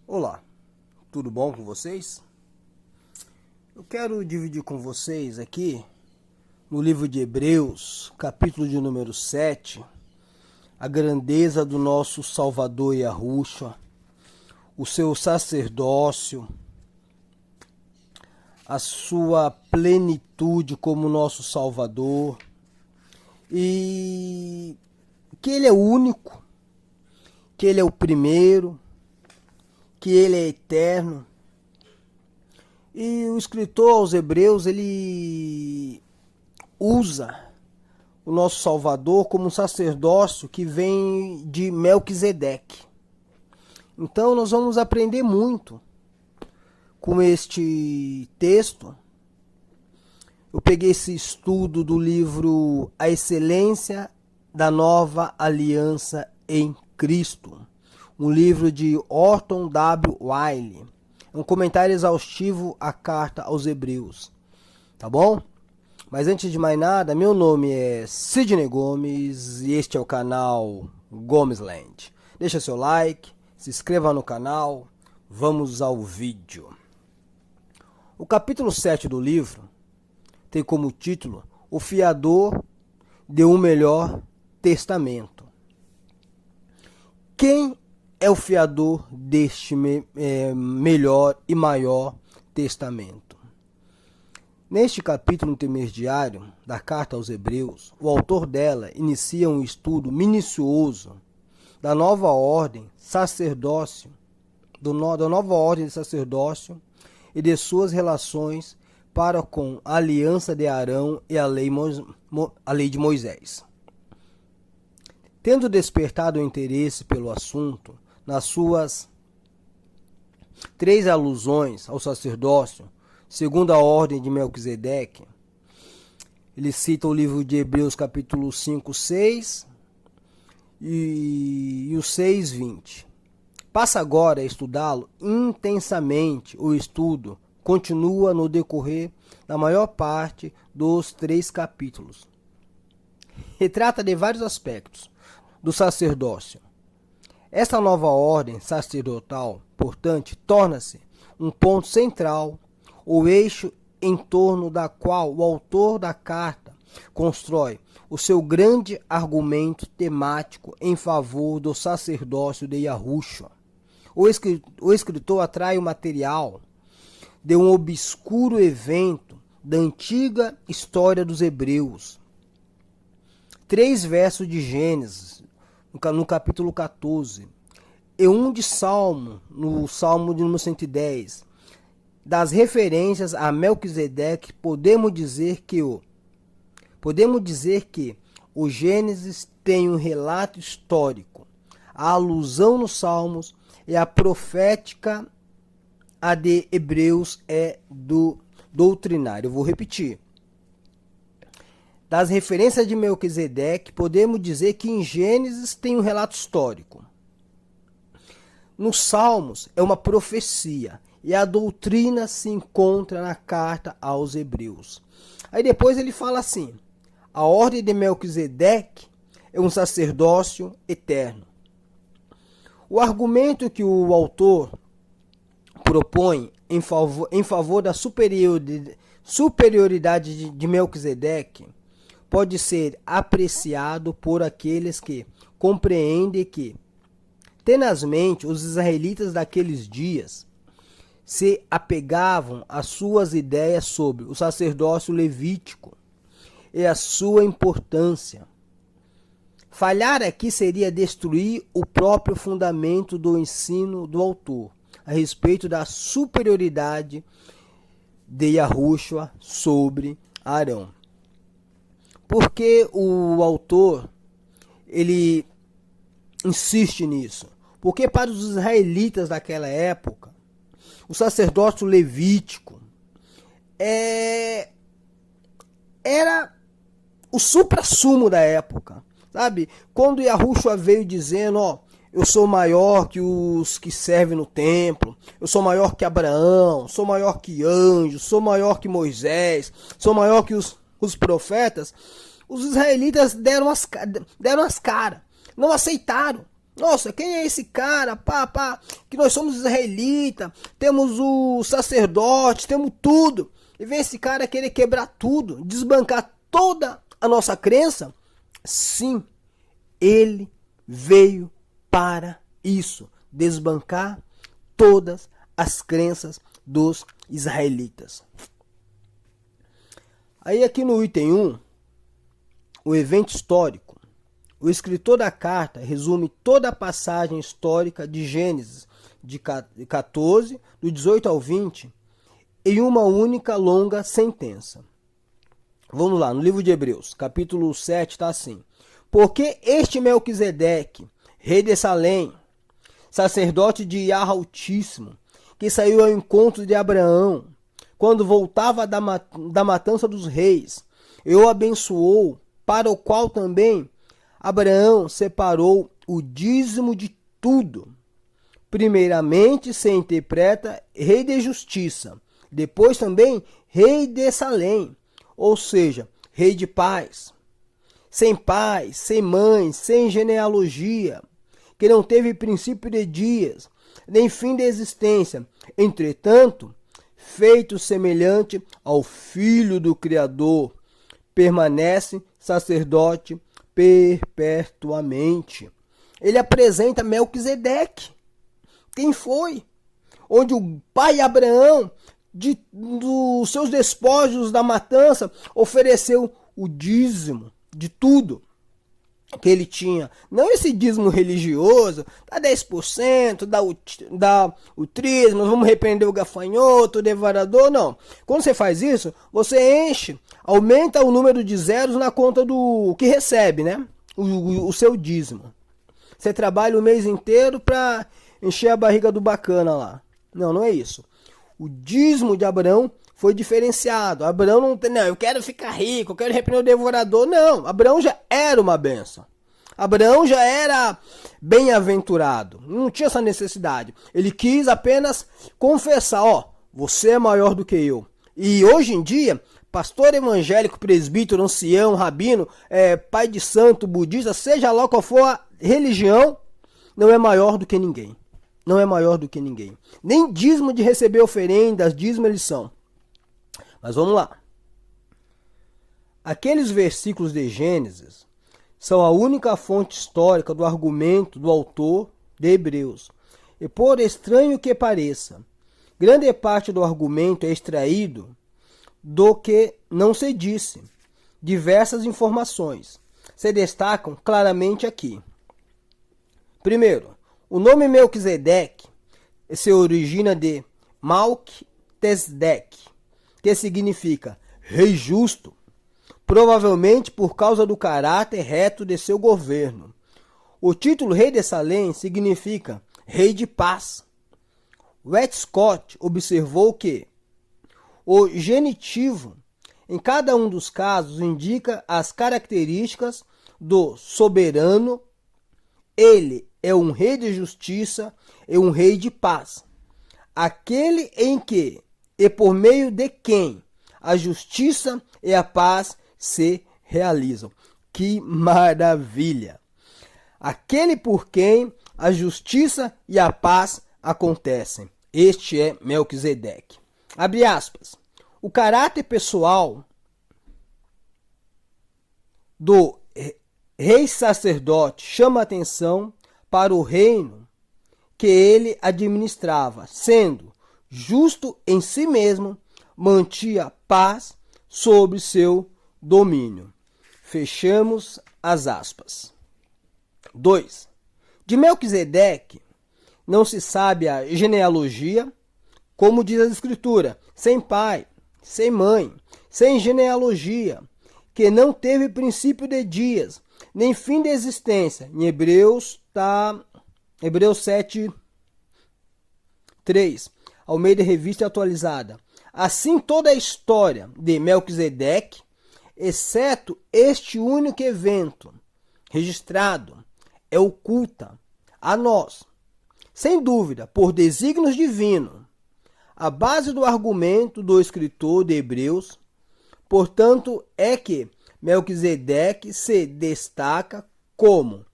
Olá, tudo bom com vocês? Eu quero dividir com vocês aqui, no livro de Hebreus, capítulo de número 7, a grandeza do nosso Salvador Yahushua, o seu sacerdócio, a sua plenitude como nosso Salvador, e que Ele é o único, que Ele é o primeiro, que Ele é eterno. E o escritor aos Hebreus, ele usa o nosso Salvador como um sacerdócio que vem de Melquisedeque. Então nós vamos aprender muito com este texto. Eu peguei esse estudo do livro A Excelência da Nova Aliança em Cristo, um livro de Orton W. Wiley. Um comentário exaustivo à carta aos Hebreus, tá bom? Mas antes de mais nada, meu nome é Sidney Gomes e este é o canal Gomesland. Deixa seu like, se inscreva no canal, vamos ao vídeo. O capítulo 7 do livro tem como título O Fiador de um Melhor Testamento. Quem é o fiador deste melhor e maior testamento? Neste capítulo intermediário da carta aos Hebreus, o autor dela inicia um estudo minucioso da nova ordem sacerdócio, da nova ordem de sacerdócio e de suas relações para com a aliança de Arão e a lei de Moisés. Tendo despertado o interesse pelo assunto, nas suas 3 alusões ao sacerdócio, segundo a ordem de Melquisedeque, ele cita o livro de Hebreus capítulo 5, 6 e o 6, 20. Passa agora a estudá-lo intensamente. O estudo continua no decorrer da maior parte dos 3 capítulos. Retrata de vários aspectos do sacerdócio. Esta nova ordem sacerdotal, portanto, torna-se um ponto central, o eixo em torno da qual o autor da carta constrói o seu grande argumento temático em favor do sacerdócio de Yahushua. O escritor atrai o material de um obscuro evento da antiga história dos Hebreus. 3 versos de Gênesis, no capítulo 14, e um de Salmo, no Salmo de número 110, das referências a Melquisedeque, podemos dizer que o Gênesis tem um relato histórico, a alusão nos Salmos e a profética, a de Hebreus, é do doutrinário. Eu vou repetir. Das referências de Melquisedeque, podemos dizer que em Gênesis tem um relato histórico. Nos Salmos é uma profecia e a doutrina se encontra na carta aos Hebreus. Aí depois ele fala assim: a ordem de Melquisedeque é um sacerdócio eterno. O argumento que o autor propõe em favor da superioridade de Melquisedeque pode ser apreciado por aqueles que compreendem que, tenazmente, os israelitas daqueles dias se apegavam às suas ideias sobre o sacerdócio levítico e a sua importância. Falhar aqui seria destruir o próprio fundamento do ensino do autor a respeito da superioridade de Yahushua sobre Arão. Porque o autor ele insiste nisso? Porque para os israelitas daquela época, o sacerdócio levítico era o suprassumo da época, sabe? Quando Yahushua veio dizendo, ó, eu sou maior que os que servem no templo, eu sou maior que Abraão, sou maior que anjos, sou maior que Moisés, sou maior que os profetas, os israelitas deram as caras, não aceitaram, Nossa, quem é esse cara? Que nós somos israelitas, temos o sacerdote, temos tudo. E vem esse cara querer quebrar tudo, desbancar toda a nossa crença? Sim, ele veio para isso, desbancar todas as crenças dos israelitas. Aí aqui no item 1, o evento histórico, o escritor da carta resume toda a passagem histórica de Gênesis, de 14, do 18 ao 20, em uma única longa sentença. Vamos lá, no livro de Hebreus, capítulo 7, está assim. Porque este Melquisedeque, rei de Salém, sacerdote de Yahvé Altíssimo, que saiu ao encontro de Abraão, quando voltava da matança dos reis, e o abençoou, para o qual também Abraão separou o dízimo de tudo. Primeiramente se interpreta rei de justiça, depois também rei de Salém, ou seja, rei de paz. Sem pai, sem mãe, sem genealogia, que não teve princípio de dias, nem fim de existência. Entretanto, feito semelhante ao Filho do Criador, permanece sacerdote perpetuamente. Ele apresenta Melquisedeque. Quem foi? Onde o pai Abraão, dos seus despojos da matança, ofereceu o dízimo de tudo que ele tinha. Não esse dízimo religioso, dá 10%, dá o trismo, vamos repreender o gafanhoto, o devorador, não. Quando você faz isso, você enche, aumenta o número de zeros na conta do que recebe, né? O seu dízimo. Você trabalha o mês inteiro para encher a barriga do bacana lá. Não, não é isso. O dízimo de Abraão foi diferenciado. Abraão não, eu quero ficar rico, eu quero repreender o devorador. Não, Abraão já era uma bênção. Abraão já era bem-aventurado. Não tinha essa necessidade. Ele quis apenas confessar, você é maior do que eu. E hoje em dia, pastor evangélico, presbítero, ancião, rabino, pai de santo, budista, seja lá qual for a religião, não é maior do que ninguém. Não é maior do que ninguém. Nem dízimo de receber oferendas, dízimo eles são. Mas vamos lá. Aqueles versículos de Gênesis são a única fonte histórica do argumento do autor de Hebreus. E por estranho que pareça, grande parte do argumento é extraído do que não se disse. Diversas informações se destacam claramente aqui. Primeiro, o nome Melquisedeque se origina de Malquisedeque, que significa rei justo, provavelmente por causa do caráter reto de seu governo. O título rei de Salém significa rei de paz. Scott observou que o genitivo, em cada um dos casos, indica as características do soberano. Ele é um rei de justiça e um rei de paz. Aquele em que e por meio de quem a justiça e a paz se realizam. Que maravilha! Aquele por quem a justiça e a paz acontecem. Este é Melquisedeque. Abre aspas. O caráter pessoal do rei sacerdote chama atenção para o reino que ele administrava, sendo justo em si mesmo, mantinha paz sobre seu domínio. Fechamos as aspas. 2. De Melquisedeque não se sabe a genealogia, como diz a Escritura, sem pai, sem mãe, sem genealogia, que não teve princípio de dias, nem fim de existência. Em Hebreus 7, 3. Almeida Revista Atualizada. Assim toda a história de Melquisedeque, exceto este único evento registrado, é oculta a nós, sem dúvida, por desígnios divinos. A base do argumento do escritor de Hebreus, portanto, é que Melquisedeque se destaca como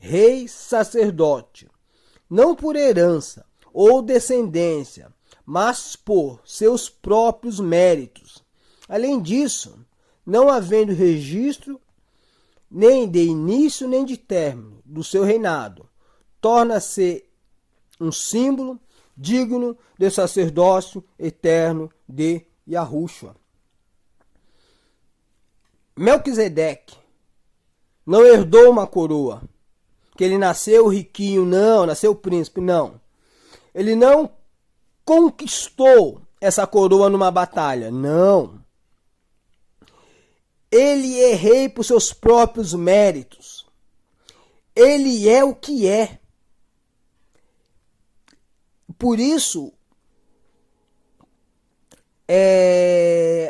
rei sacerdote, não por herança ou descendência, mas por seus próprios méritos. Além disso, não havendo registro nem de início nem de término do seu reinado, torna-se um símbolo digno do sacerdócio eterno de Yahushua. Melquisedeque não herdou uma coroa, que ele nasceu riquinho, não, nasceu príncipe, não. Ele não conquistou essa coroa numa batalha, não. Ele é rei por seus próprios méritos. Ele é o que é. Por isso,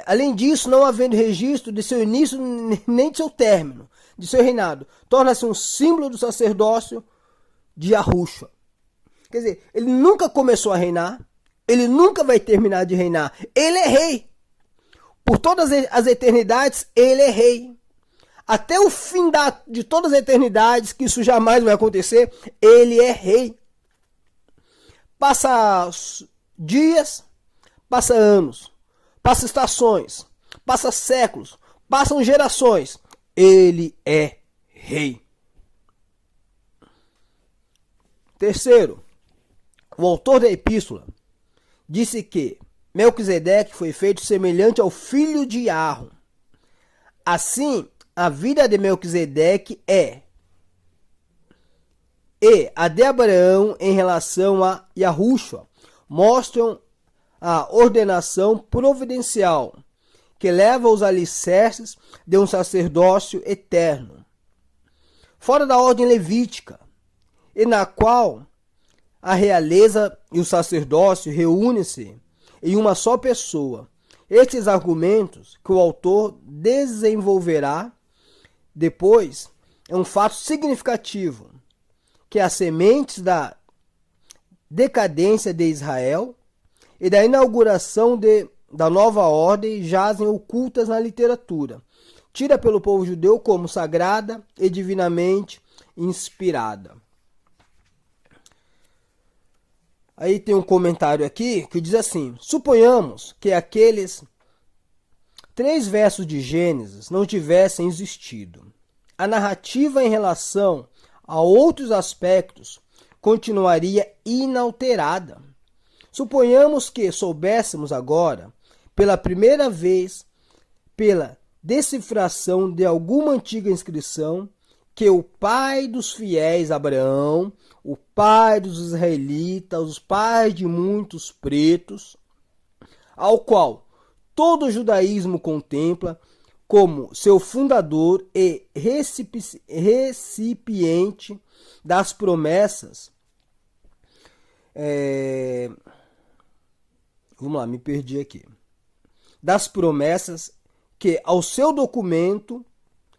além disso, não havendo registro de seu início nem de seu término, de seu reinado, torna-se um símbolo do sacerdócio de Yahushua. Quer dizer, ele nunca começou a reinar, ele nunca vai terminar de reinar. Ele é rei. Por todas as eternidades, ele é rei. Até o fim de todas as eternidades, que isso jamais vai acontecer, ele é rei. Passa dias, passa anos, passa estações, passa séculos, passam gerações. Ele é rei. Terceiro, o autor da epístola disse que Melquisedeque foi feito semelhante ao filho de Arrom. Assim, a vida de Melquisedeque e a de Abraão em relação a Yahushua mostram a ordenação providencial que leva aos alicerces de um sacerdócio eterno, fora da ordem levítica, e na qual a realeza e o sacerdócio reúnem-se em uma só pessoa. Estes argumentos que o autor desenvolverá depois é um fato significativo, que as sementes da decadência de Israel e da inauguração da nova ordem jazem ocultas na literatura, tida pelo povo judeu como sagrada e divinamente inspirada. Aí tem um comentário aqui que diz assim: suponhamos que aqueles 3 versos de Gênesis não tivessem existido. A narrativa em relação a outros aspectos continuaria inalterada. Suponhamos que soubéssemos agora, pela primeira vez, pela decifração de alguma antiga inscrição, que o pai dos fiéis Abraão, o pai dos israelitas, os pais de muitos pretos, ao qual todo o judaísmo contempla como seu fundador e recipiente das promessas. Vamos lá, me perdi aqui. Das promessas que ao seu documento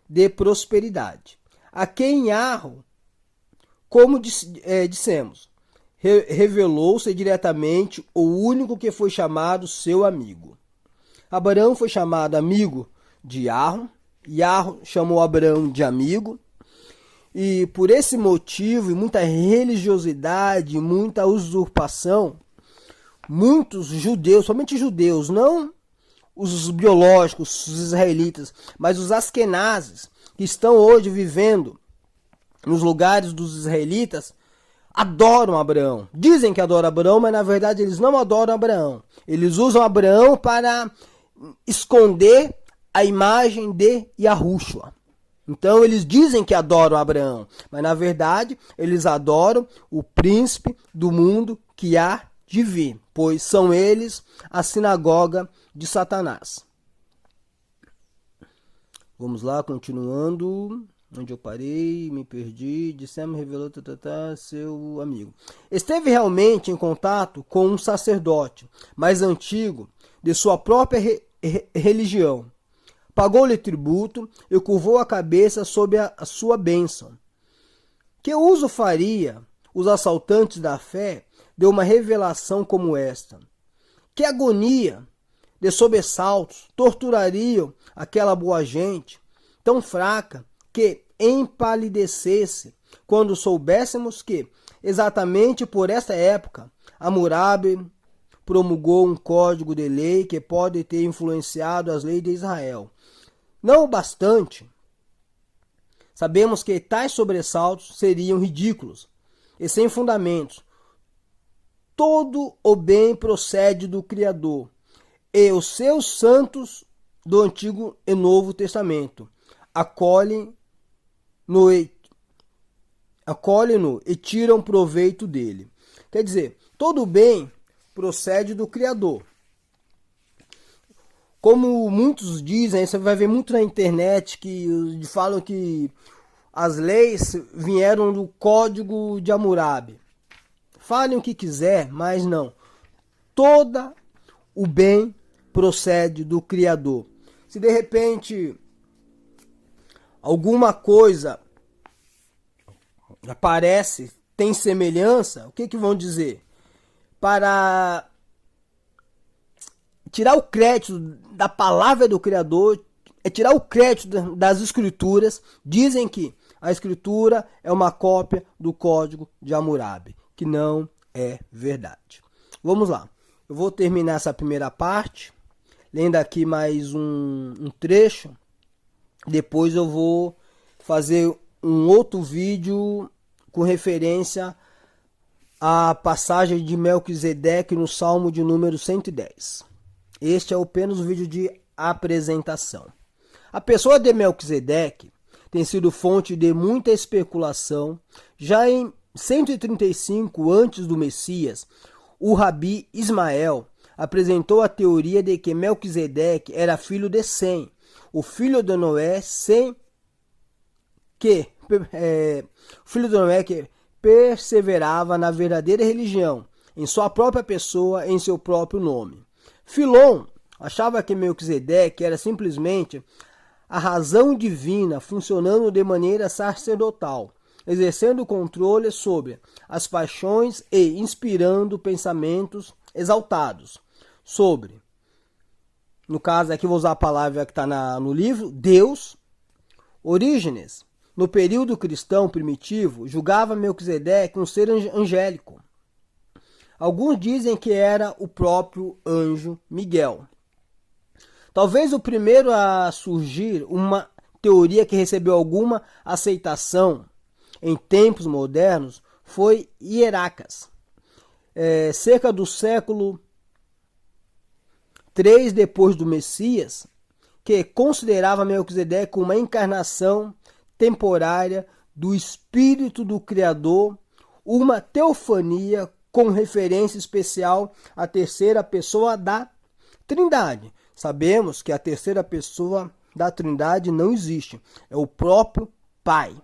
de prosperidade, a quem Arrom, como dissemos, revelou-se diretamente o único que foi chamado seu amigo. Abraão foi chamado amigo de Arrom, e Arrom chamou Abraão de amigo, e por esse motivo, e muita religiosidade, muita usurpação, muitos judeus, somente judeus, não os biológicos, os israelitas, mas os askenazes, que estão hoje vivendo nos lugares dos israelitas, adoram Abraão. Dizem que adoram Abraão, mas na verdade eles não adoram Abraão. Eles usam Abraão para esconder a imagem de Yahushua. Então eles dizem que adoram Abraão, mas na verdade eles adoram o príncipe do mundo que há de vir, pois são eles a sinagoga de Satanás. Vamos lá, continuando. Onde eu parei, me perdi. Dissemos, revelou, seu amigo. Esteve realmente em contato com um sacerdote mais antigo de sua própria religião. Pagou-lhe tributo e curvou a cabeça sob a sua bênção. Que uso faria os assaltantes da fé de uma revelação como esta? Que agonia de sobressaltos torturariam aquela boa gente, tão fraca que empalidecesse quando soubéssemos que, exatamente por esta época, Hammurabi promulgou um código de lei que pode ter influenciado as leis de Israel. Não bastante, sabemos que tais sobressaltos seriam ridículos e sem fundamentos. Todo o bem procede do Criador, e os seus santos do Antigo e Novo Testamento acolhem-no e tiram proveito dele. Quer dizer, todo bem procede do Criador. Como muitos dizem, você vai ver muito na internet que falam que as leis vieram do Código de Hammurabi. Falem o que quiser, mas não. Todo o bem procede do Criador. Se de repente alguma coisa aparece, tem semelhança, o que vão dizer? Para tirar o crédito da palavra do Criador, é tirar o crédito das Escrituras, dizem que a Escritura é uma cópia do Código de Hammurabi, que não é verdade. Vamos lá, eu vou terminar essa primeira parte, lendo aqui mais um trecho, depois eu vou fazer um outro vídeo com referência à passagem de Melquisedeque no Salmo de número 110. Este é apenas um vídeo de apresentação. A pessoa de Melquisedeque tem sido fonte de muita especulação. Já em 135 antes do Messias, o Rabi Ismael apresentou a teoria de que Melquisedeque era filho de Sem, o filho de Noé, que perseverava na verdadeira religião, em sua própria pessoa, em seu próprio nome. Filon achava que Melquisedeque era simplesmente a razão divina funcionando de maneira sacerdotal, exercendo controle sobre as paixões e inspirando pensamentos exaltados sobre, no caso aqui vou usar a palavra que está no livro, Deus. Orígenes, no período cristão primitivo, julgava Melquisedeque um ser angélico. Alguns dizem que era o próprio anjo Miguel. Talvez o primeiro a surgir uma teoria que recebeu alguma aceitação em tempos modernos foi Hieracas. Cerca do século 3 depois do Messias, que considerava Melquisedeque uma encarnação temporária do Espírito do Criador, uma teofania com referência especial à terceira pessoa da Trindade. Sabemos que a terceira pessoa da Trindade não existe, é o próprio Pai.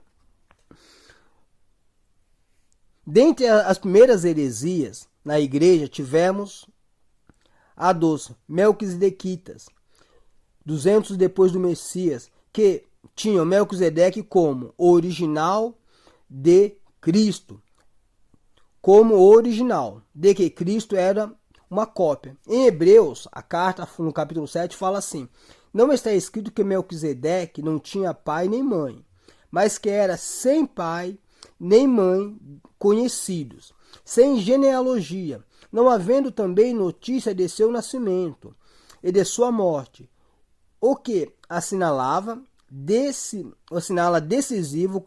Dentre as primeiras heresias na igreja tivemos a dos Melquisedequitas, 200 depois do Messias, que tinham Melquisedeque como original de Cristo, como original, de que Cristo era uma cópia. Em Hebreus, a carta no capítulo 7 fala assim: não está escrito que Melquisedeque não tinha pai nem mãe, mas que era sem pai nem mãe conhecidos, sem genealogia, não havendo também notícia de seu nascimento e de sua morte, o que assinala decisivo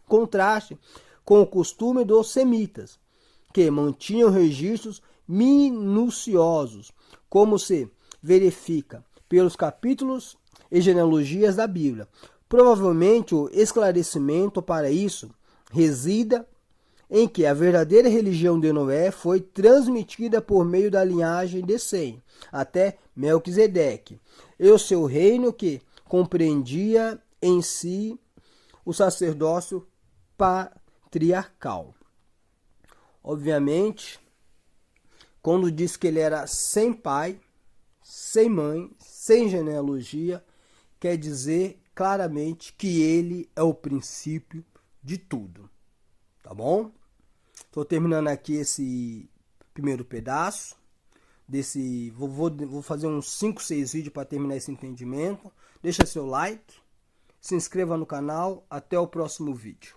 contraste com o costume dos semitas, que mantinham registros minuciosos, como se verifica pelos capítulos e genealogias da Bíblia. Provavelmente o esclarecimento para isso resida em que a verdadeira religião de Noé foi transmitida por meio da linhagem de Sem até Melquisedeque, e o seu reino que compreendia em si o sacerdócio patriarcal. Obviamente, quando diz que ele era sem pai, sem mãe, sem genealogia, quer dizer claramente que ele é o princípio de tudo. Tá bom? Estou terminando aqui esse primeiro pedaço. Vou fazer uns 5, 6 vídeos para terminar esse entendimento. Deixa seu like, se inscreva no canal. Até o próximo vídeo.